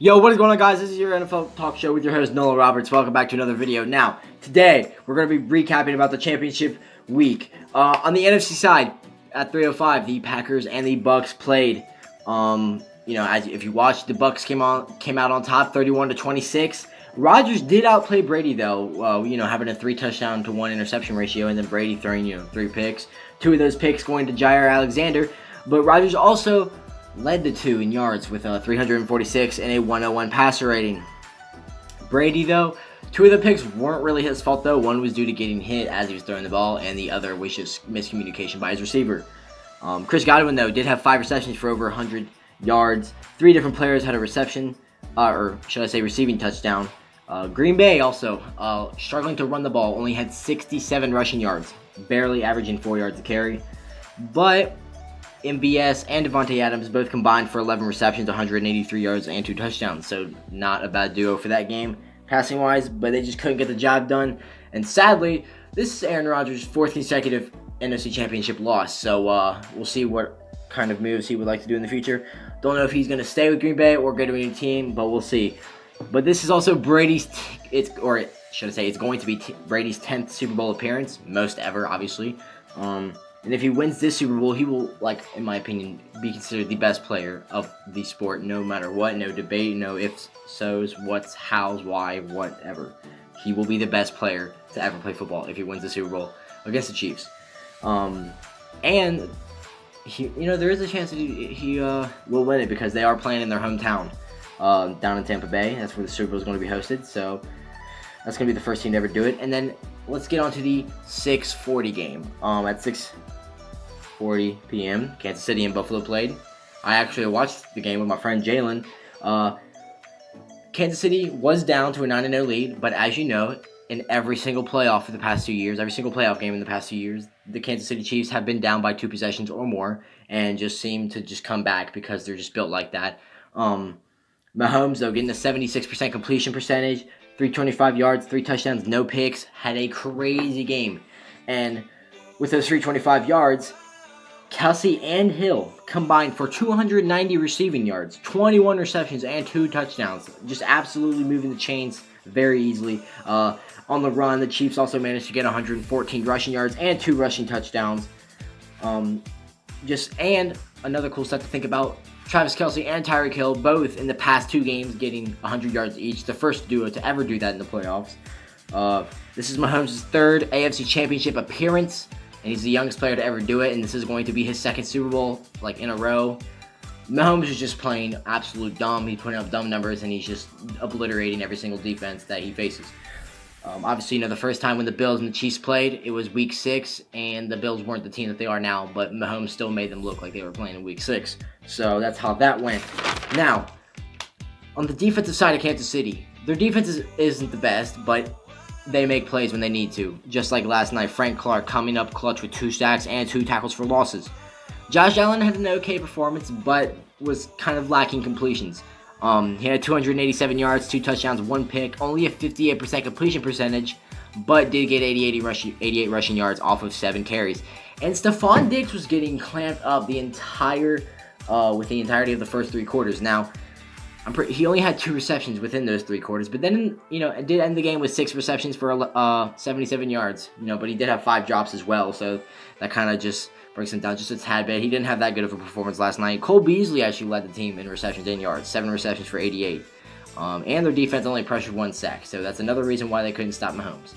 Yo, what is going on, guys? This is your NFL Talk Show with your host, Noah Roberts. Welcome back to another video. Now, today, we're going to be recapping about the championship week. On the NFC side, at 3:05, the Packers and the Bucs played. If you watched, the Bucs came out on top, 31-26. Rodgers did outplay Brady, though, having a 3-touchdown to 1 interception ratio, and then Brady throwing, 3 picks. 2 of those picks going to Jair Alexander. But Rodgers also led the 2 in yards with 346 and a 101 passer rating. Brady, though, 2 of the picks weren't really his fault, though. One was due to getting hit as he was throwing the ball, and the other was just miscommunication by his receiver. Chris Godwin, though, did have 5 receptions for over 100 yards. 3 different players had a reception, or should I say receiving touchdown. Green Bay also struggling to run the ball, only had 67 rushing yards, barely averaging 4 yards a carry. But MBS and Devontae Adams both combined for 11 receptions, 183 yards, and 2 touchdowns. So not a bad duo for that game, passing-wise, but they just couldn't get the job done. And sadly, this is Aaron Rodgers' 4th consecutive NFC Championship loss. So we'll see what kind of moves he would like to do in the future. Don't know if he's going to stay with Green Bay or go to a new team, but we'll see. But this is also Brady's, it's going to be Brady's 10th Super Bowl appearance, most ever, obviously. And if he wins this Super Bowl, he will, in my opinion, be considered the best player of the sport, no matter what. No debate, no ifs, so's, what's, how's, why, whatever. He will be the best player to ever play football if he wins the Super Bowl against the Chiefs. And he, there is a chance that he will win it because they are playing in their hometown, down in Tampa Bay. That's where the Super Bowl is going to be hosted. So that's going to be the first team to ever do it. And then let's get on to the 6:40 game. At 6:40 p.m., Kansas City and Buffalo played. I actually watched the game with my friend Jalen. Kansas City was down to a 9-0 lead, but as you know, in every single playoff for the past 2 years, every single playoff game in the past 2 years, the Kansas City Chiefs have been down by 2 possessions or more and just seem to just come back because they're just built like that. Mahomes, though, getting a 76% completion percentage, 325 yards, 3 touchdowns, no picks, had a crazy game. And with those 325 yards, Kelsey and Hill combined for 290 receiving yards, 21 receptions, and 2 touchdowns. Just absolutely moving the chains very easily. On the run, the Chiefs also managed to get 114 rushing yards and 2 rushing touchdowns. And another cool stat to think about, Travis Kelce and Tyreek Hill both in the past 2 games getting 100 yards each, the first duo to ever do that in the playoffs. This is Mahomes' 3rd AFC Championship appearance, and he's the youngest player to ever do it, and this is going to be his 2nd Super Bowl in a row. Mahomes is just playing absolute dumb. He's putting up dumb numbers, and he's just obliterating every single defense that he faces. Obviously, the first time when the Bills and the Chiefs played, it was Week 6, and the Bills weren't the team that they are now, but Mahomes still made them look like they were playing in Week 6. So that's how that went. Now, on the defensive side of Kansas City, their defense isn't the best, but they make plays when they need to. Just like last night, Frank Clark coming up clutch with 2 sacks and 2 tackles for losses. Josh Allen had an okay performance, but was kind of lacking completions. He had 287 yards, 2 touchdowns, 1 pick, only a 58% completion percentage, but did get 88 rushing yards off of 7 carries. And Stephon Diggs was getting clamped up with the entirety of the first 3 quarters. Now, he only had 2 receptions within those 3 quarters, but then, it did end the game with 6 receptions for 77 yards, but he did have 5 drops as well, so that kind of just breaks him down just a tad bit. He didn't have that good of a performance last night. Cole Beasley actually led the team in receptions and yards, 7 receptions for 88. And their defense only pressured 1 sack, so that's another reason why they couldn't stop Mahomes.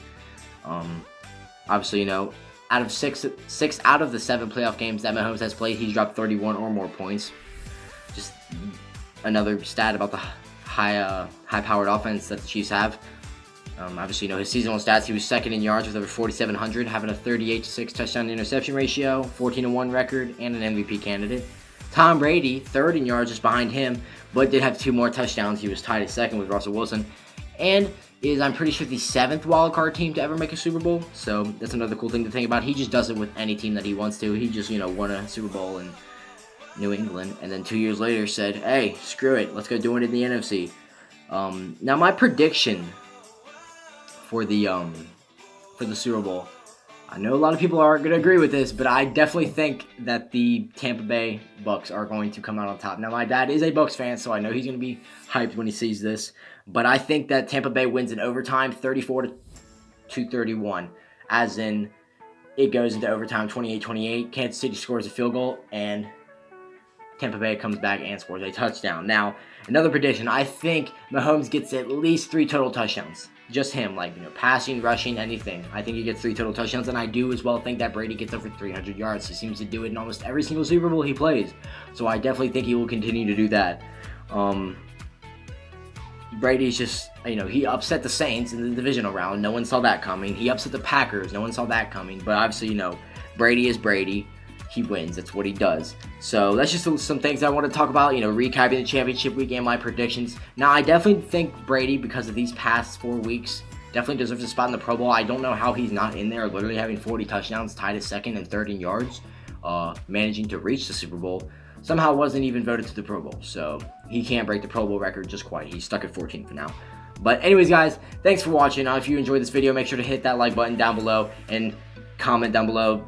Obviously, out of 6 out of the 7 playoff games that Mahomes has played, he's dropped 31 or more points. Just another stat about the high-powered offense that the Chiefs have. Obviously, his seasonal stats, he was 2nd in yards with over 4,700, having a 38-6 touchdown to interception ratio, 14-1 record, and an MVP candidate. Tom Brady, 3rd in yards, just behind him, but did have 2 more touchdowns. He was tied at 2nd with Russell Wilson, and is, I'm pretty sure, the 7th wildcard team to ever make a Super Bowl. So that's another cool thing to think about. He just does it with any team that he wants to. He just, won a Super Bowl in New England, and then 2 years later said, hey, screw it, let's go do it in the NFC. Now, my prediction for the Super Bowl, I know a lot of people aren't going to agree with this, but I definitely think that the Tampa Bay Bucs are going to come out on top. Now, my dad is a Bucs fan, so I know he's going to be hyped when he sees this. But I think that Tampa Bay wins in overtime 34-31, as in it goes into overtime 28-28. Kansas City scores a field goal, and Tampa Bay comes back and scores a touchdown. Now, another prediction, I think Mahomes gets at least 3 total touchdowns. Just him, passing, rushing, anything. I think he gets 3 total touchdowns, and I do as well think that Brady gets over 300 yards. He seems to do it in almost every single Super Bowl he plays. So I definitely think he will continue to do that. Brady's just, he upset the Saints in the divisional round. No one saw that coming. He upset the Packers. No one saw that coming. But obviously, Brady is Brady. He wins. That's what he does. So that's just some things I want to talk about, recapping the championship week and my predictions. Now, I definitely think Brady, because of these past 4 weeks, definitely deserves a spot in the Pro Bowl. I don't know how he's not in there, literally having 40 touchdowns, tied at second and third in yards, managing to reach the Super Bowl. Somehow wasn't even voted to the Pro Bowl. So he can't break the Pro Bowl record just quite. He's stuck at 14 for now. But anyways, guys, thanks for watching. If you enjoyed this video, make sure to hit that like button down below and comment down below,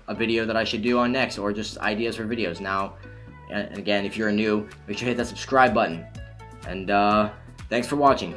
a video that I should do on next, or just ideas for videos. Now, and again, if you're new, make sure to hit that subscribe button. And thanks for watching.